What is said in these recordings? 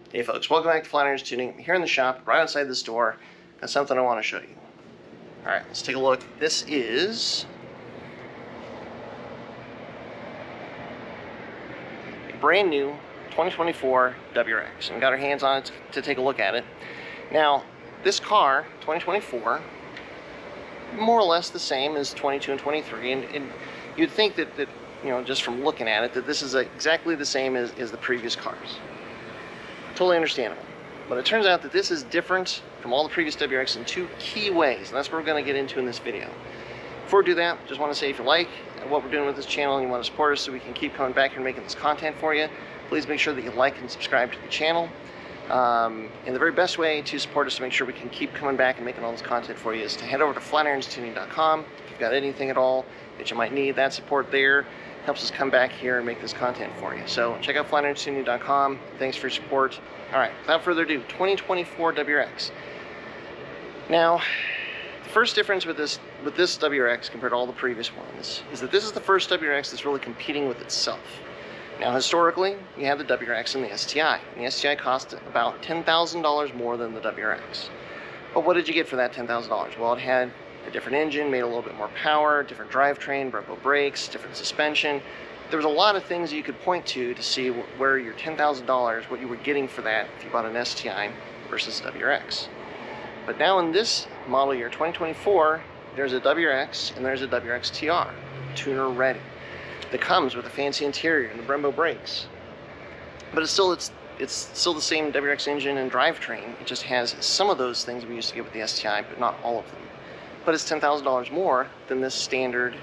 Hey folks, welcome back to Flat Irons Tuning. I'm here in the shop, right outside the store. Got something I want to show you. Alright, let's take a look. This is a brand new 2024 WRX. And we got our hands on it to take a look at it. Now, this car, 2024, more or less the same as 22 and 23. And you'd think that, you know, just from looking at it, that this is exactly the same as the previous cars. Totally understandable. But it turns out that this is different from all the previous WRX in two key ways, and that's what we're going to get into in this video. Before we do that, just want to say if you like what we're doing with this channel and you want to support us so we can keep coming back here and making this content for you, please make sure that you like and subscribe to the channel. And the very best way to support us to make sure we can keep coming back and making all this content for you is to head over to flatironstuning.com. If you've got anything at all that you might need, that support there helps us come back here and make this content for you. So check out flatironstuning.com. Thanks for your support. All right, without further ado, 2024 WRX. Now, the first difference with this WRX compared to all the previous ones is that this is the first WRX that's really competing with itself. Now, historically, you had the WRX and the STI. And the STI cost about $10,000 more than the WRX. But what did you get for that $10,000? Well, it had a different engine, made a little bit more power, different drivetrain, Brembo brakes, different suspension. There was a lot of things you could point to see where your $10,000, what you were getting for that if you bought an STI versus WRX. But now in this model year, 2024, there's a WRX and there's a WRX TR, tuner ready, that comes with a fancy interior and the Brembo brakes. But it's still the same WRX engine and drivetrain. It just has some of those things we used to get with the STI, but not all of them. But it's $10,000 more than this standard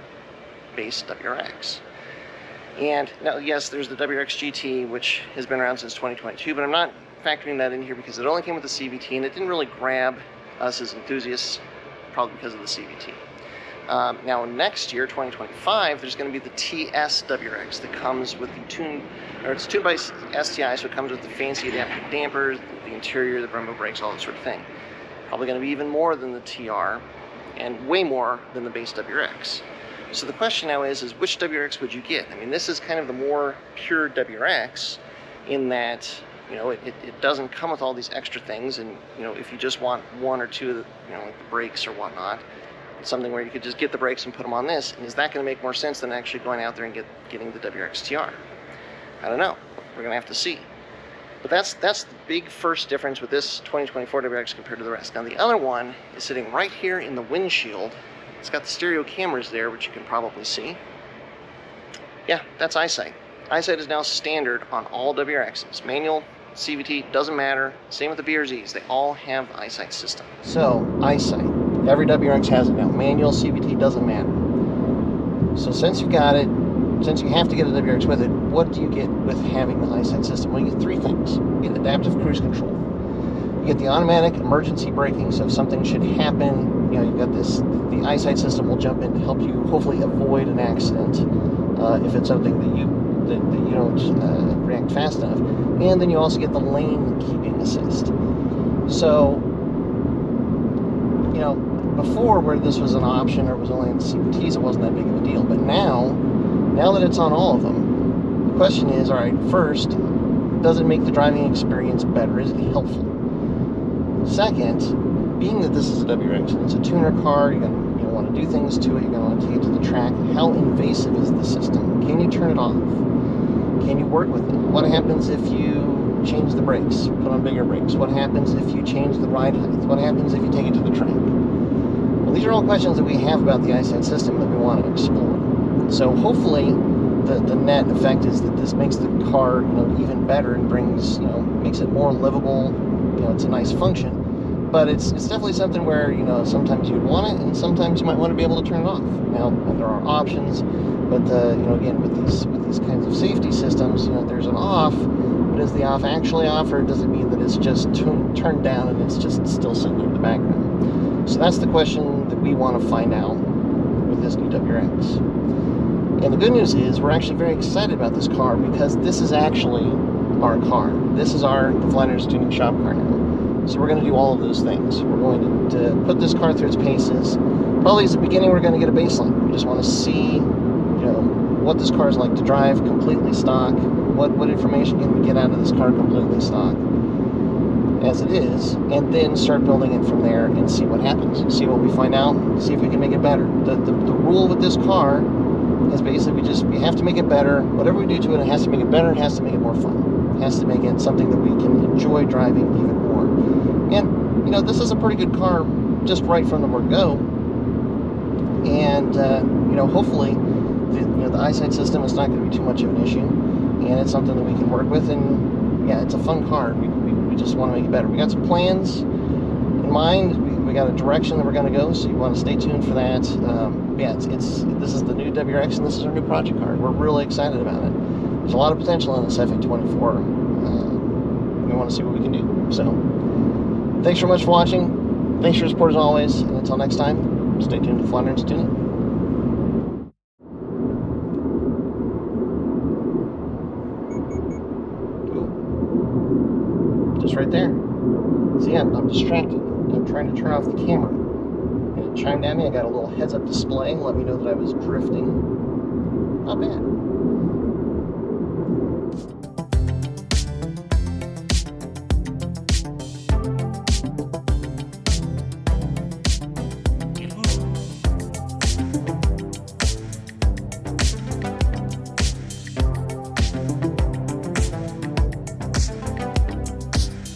base WRX. And now, yes, there's the WRX GT, which has been around since 2022, but I'm not factoring that in here because it only came with the CVT, and it didn't really grab us as enthusiasts, probably because of the CVT. Now, next year, 2025, there's going to be the TS WRX that comes with the it's tuned by STI, so it comes with the fancy adaptive dampers, the interior, the Brembo brakes, all that sort of thing. Probably going to be even more than the TR, and way more than the base WRX. So the question now is which WRX would you get? I mean, this is kind of the more pure WRX in that, you know, it doesn't come with all these extra things, and, you know, if you just want one or two of the, you know, like the brakes or whatnot, it's something where you could just get the brakes and put them on this, and is that going to make more sense than actually going out there and getting the WRX TR? I don't know. We're going to have to see. But that's the big first difference with this 2024 WRX compared to the rest. Now, the other one is sitting right here in the windshield. It's got the stereo cameras there, which you can probably see. Yeah, that's EyeSight. EyeSight is now standard on all WRXs. Manual, CVT, doesn't matter. Same with the BRZs. They all have the EyeSight system. So, EyeSight. Every WRX has it now. Manual, CVT, doesn't matter. So since you got it, since you have to get a WRX with it, what do you get with having the EyeSight system? Well, you get three things. You get adaptive cruise control. You get the automatic emergency braking, so if something should happen, you know, you've got this, the EyeSight system will jump in to help you hopefully avoid an accident if it's something that you don't react fast enough. And then you also get the lane keeping assist. So, you know, before where this was an option or it was only in the CVTs, it wasn't that big of a deal. But now that it's on all of them, the question is, all right, first, does it make the driving experience better? Is it helpful? Second, being that this is a WRX and it's a tuner car, you're going to want to do things to it, you're going to want to take it to the track. How invasive is the system? Can you turn it off? Can you work with it? What happens if you change the brakes, put on bigger brakes? What happens if you change the ride height? What happens if you take it to the track? Well, these are all questions that we have about the EyeSight system that we want to explore. So hopefully the net effect is that this makes the car, you know, even better and brings, you know, makes it more livable. You know, it's a nice function, but it's definitely something where, you know, sometimes you'd want it and sometimes you might want to be able to turn it off. Now there are options, but you know, again, with these kinds of safety systems, you know, there's an off, but is the off actually off, or does it mean that it's just turned down and it's just still sitting in the background? So that's the question that we want to find out with this new WRX. And the good news is we're actually very excited about this car because this is actually our car. This is the Flat Irons Tuning shop car now. So we're going to do all of those things. We're going to put this car through its paces. Probably as the beginning we're going to get a baseline. We just want to see, you know, what this car is like to drive completely stock, what information can we get out of this car completely stock as it is, and then start building it from there and see what happens, see what we find out, see if we can make it better. The rule with this car is basically we have to make it better. Whatever we do to it, it has to make it better, it has to make it more fun. It has to make it something that we can enjoy driving even more. And, you know, this is a pretty good car just right from the word go. And, you know, hopefully, the EyeSight system is not going to be too much of an issue. And it's something that we can work with. And, yeah, it's a fun car. We just want to make it better. We got some plans in mind. We got a direction that we're going to go, so you want to stay tuned for that. Yeah, this is the new WRX, and this is our new project car. We're really excited about it. There's a lot of potential in this FA24. We want to see what we can do. So, thanks so much for watching. Thanks for your support as always. And until next time, stay tuned to Flat Irons Tuning. Just right there. See, I'm distracted. I'm trying to turn off the camera. And it chimed at me. I got a little heads-up display, let me know that I was drifting. Not bad.